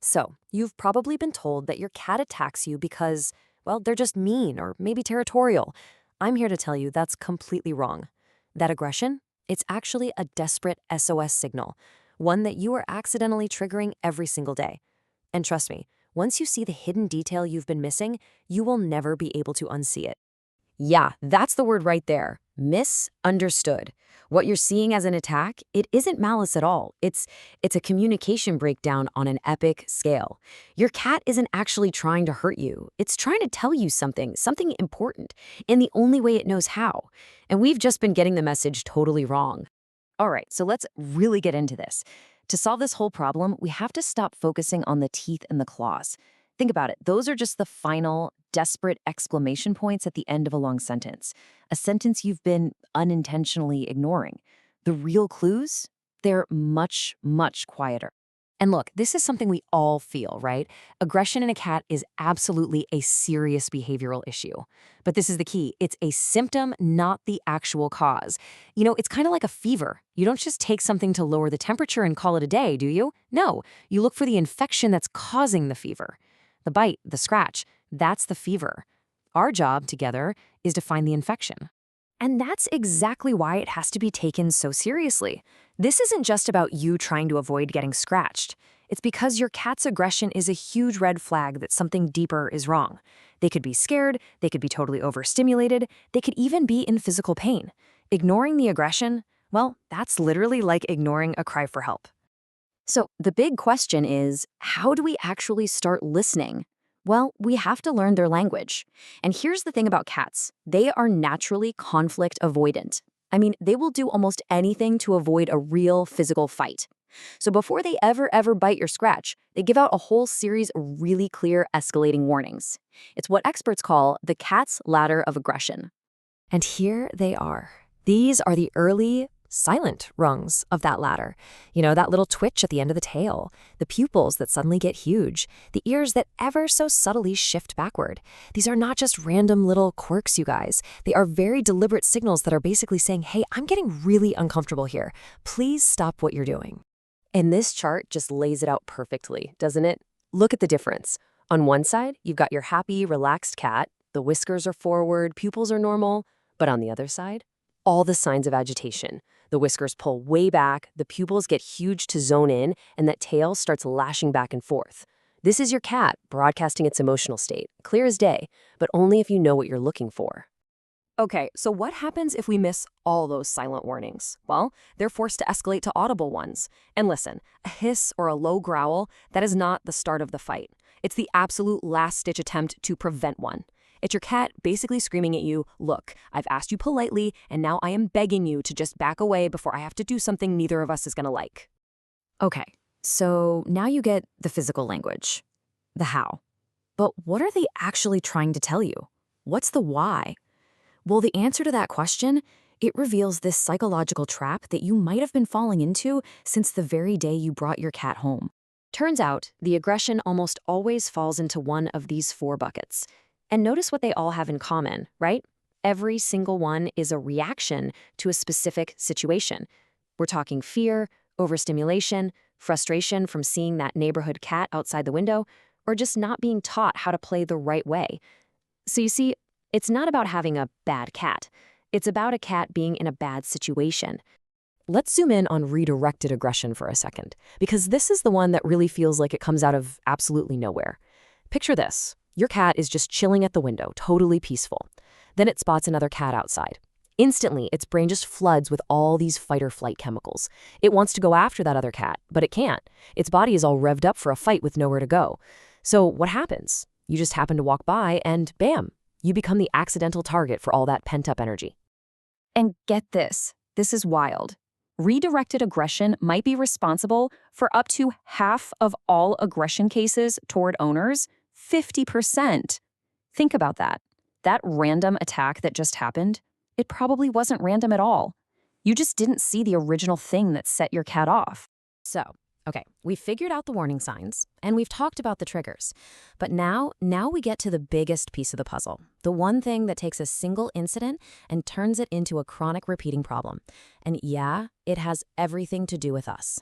So, you've probably been told that your cat attacks you because, well, they're just mean or maybe territorial. I'm here to tell you that's completely wrong. That aggression, it's actually a desperate SOS signal, one that you are accidentally triggering every single day. And trust me, once you see the hidden detail you've been missing, you will never be able to unsee it. Yeah, that's the word right there. Misunderstood. What you're seeing as an attack, it isn't malice at all. It's a communication breakdown on an epic scale. Your cat isn't actually trying to hurt you. It's trying to tell you something important, in the only way it knows how. And we've just been getting the message totally wrong. All right, so let's really get into this. To solve this whole problem, we have to stop focusing on the teeth and the claws. Think about it. Those are just the final, desperate exclamation points at the end of a long sentence, a sentence you've been unintentionally ignoring. The real clues? They're much, much quieter. And look, this is something we all feel, right? Aggression in a cat is absolutely a serious behavioral issue. But this is the key. It's a symptom, not the actual cause. You know, it's kind of like a fever. You don't just take something to lower the temperature and call it a day, do you? No, you look for the infection that's causing the fever. The bite, the scratch, that's the fever. Our job together is to find the infection. And that's exactly why it has to be taken so seriously. This isn't just about you trying to avoid getting scratched. It's because your cat's aggression is a huge red flag that something deeper is wrong. They could be scared, they could be totally overstimulated, they could even be in physical pain. Ignoring the aggression, well, that's literally like ignoring a cry for help. So the big question is, how do we actually start listening? Well, we have to learn their language. And here's the thing about cats. They are naturally conflict avoidant. I mean, they will do almost anything to avoid a real physical fight. So before they ever bite or scratch, they give out a whole series of really clear escalating warnings. It's what experts call the cat's ladder of aggression. And here they are. These are the early, silent rungs of that ladder. You know, that little twitch at the end of the tail, the pupils that suddenly get huge, the ears that ever so subtly shift backward. These are not just random little quirks, you guys. They are very deliberate signals that are basically saying, hey, I'm getting really uncomfortable here. Please stop what you're doing. And this chart just lays it out perfectly, doesn't it? Look at the difference. On one side, you've got your happy, relaxed cat. The whiskers are forward, pupils are normal. But on the other side, all the signs of agitation. The whiskers pull way back, the pupils get huge to zone in, and that tail starts lashing back and forth. This is your cat broadcasting its emotional state, clear as day, but only if you know what you're looking for. Okay, so what happens if we miss all those silent warnings? Well, they're forced to escalate to audible ones. And listen, a hiss or a low growl, that is not the start of the fight. It's the absolute last-ditch attempt to prevent one. It's your cat basically screaming at you, look, I've asked you politely, and now I am begging you to just back away before I have to do something neither of us is going to like. Okay, so now you get the physical language, the how. But what are they actually trying to tell you? What's the why? Well, the answer to that question, it reveals this psychological trap that you might have been falling into since the very day you brought your cat home. Turns out, the aggression almost always falls into one of these 4 buckets. And notice what they all have in common, right? Every single one is a reaction to a specific situation. We're talking fear, overstimulation, frustration from seeing that neighborhood cat outside the window, or just not being taught how to play the right way. So you see, it's not about having a bad cat. It's about a cat being in a bad situation. Let's zoom in on redirected aggression for a second, because this is the one that really feels like it comes out of absolutely nowhere. Picture this. Your cat is just chilling at the window, totally peaceful. Then it spots another cat outside. Instantly, its brain just floods with all these fight-or-flight chemicals. It wants to go after that other cat, but it can't. Its body is all revved up for a fight with nowhere to go. So what happens? You just happen to walk by and bam, you become the accidental target for all that pent-up energy. And get this. This is wild. Redirected aggression might be responsible for up to half of all aggression cases toward owners. 50%. Think about that. That random attack that just happened, it probably wasn't random at all. You just didn't see the original thing that set your cat off. So, okay, we've figured out the warning signs, and we've talked about the triggers. But now we get to the biggest piece of the puzzle, the one thing that takes a single incident and turns it into a chronic repeating problem. And yeah, it has everything to do with us.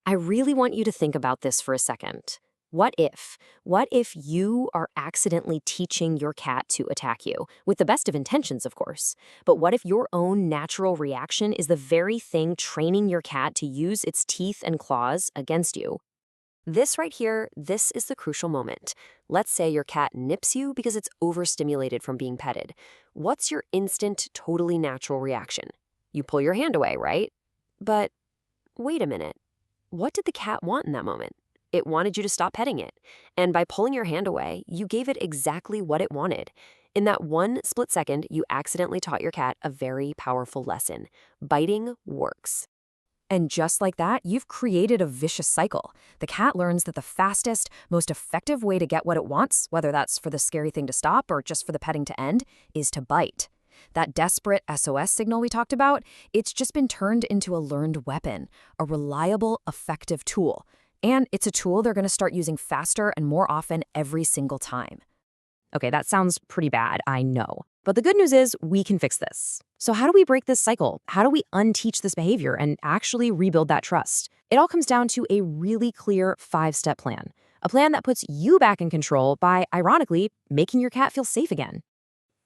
I really want you to think about this for a second. What if? What if you are accidentally teaching your cat to attack you? With the best of intentions, of course. But what if your own natural reaction is the very thing training your cat to use its teeth and claws against you? This right here, this is the crucial moment. Let's say your cat nips you because it's overstimulated from being petted. What's your instant, totally natural reaction? You pull your hand away, right? But wait a minute. What did the cat want in that moment? It wanted you to stop petting it. And by pulling your hand away, you gave it exactly what it wanted. In that one split second, you accidentally taught your cat a very powerful lesson. Biting works. And just like that, you've created a vicious cycle. The cat learns that the fastest, most effective way to get what it wants, whether that's for the scary thing to stop or just for the petting to end, is to bite. That desperate SOS signal we talked about, it's just been turned into a learned weapon, a reliable, effective tool. And it's a tool they're going to start using faster and more often every single time. Okay, that sounds pretty bad, I know. But the good news is we can fix this. So how do we break this cycle? How do we unteach this behavior and actually rebuild that trust? It all comes down to a really clear 5-step plan. A plan that puts you back in control by, ironically, making your cat feel safe again.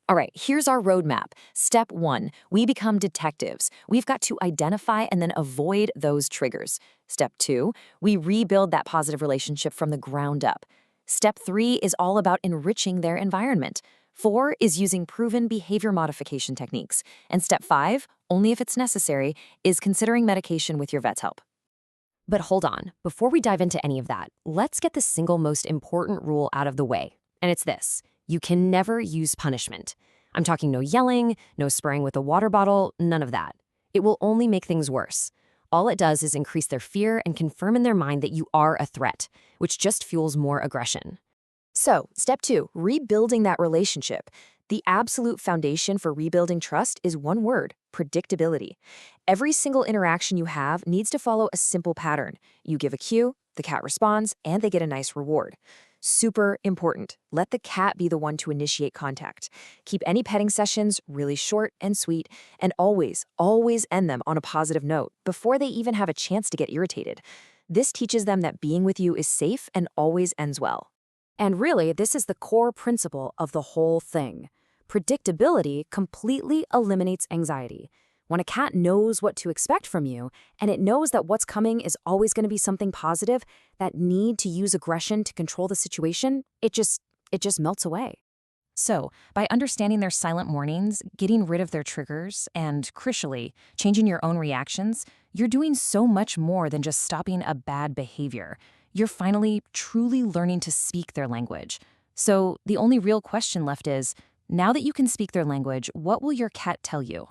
All right, here's our roadmap. Step 1, we become detectives. We've got to identify and then avoid those triggers. Step 2, we rebuild that positive relationship from the ground up. Step 3 is all about enriching their environment. 4 is using proven behavior modification techniques. And step 5, only if it's necessary, is considering medication with your vet's help. But hold on, before we dive into any of that, let's get the single most important rule out of the way. And it's this: you can never use punishment. I'm talking no yelling, no spraying with a water bottle, none of that. It will only make things worse. All it does is increase their fear and confirm in their mind that you are a threat, which just fuels more aggression. So, step 2, rebuilding that relationship. The absolute foundation for rebuilding trust is one word: predictability. Every single interaction you have needs to follow a simple pattern. You give a cue, the cat responds, and they get a nice reward. Super important. Let the cat be the one to initiate contact. Keep any petting sessions really short and sweet, and always, always end them on a positive note before they even have a chance to get irritated. This teaches them that being with you is safe and always ends well. And really, this is the core principle of the whole thing. Predictability completely eliminates anxiety. When a cat knows what to expect from you, and it knows that what's coming is always going to be something positive, that need to use aggression to control the situation, it just melts away. So, by understanding their silent warnings, getting rid of their triggers, and, crucially, changing your own reactions, you're doing so much more than just stopping a bad behavior. You're finally, truly learning to speak their language. So, the only real question left is, now that you can speak their language, what will your cat tell you?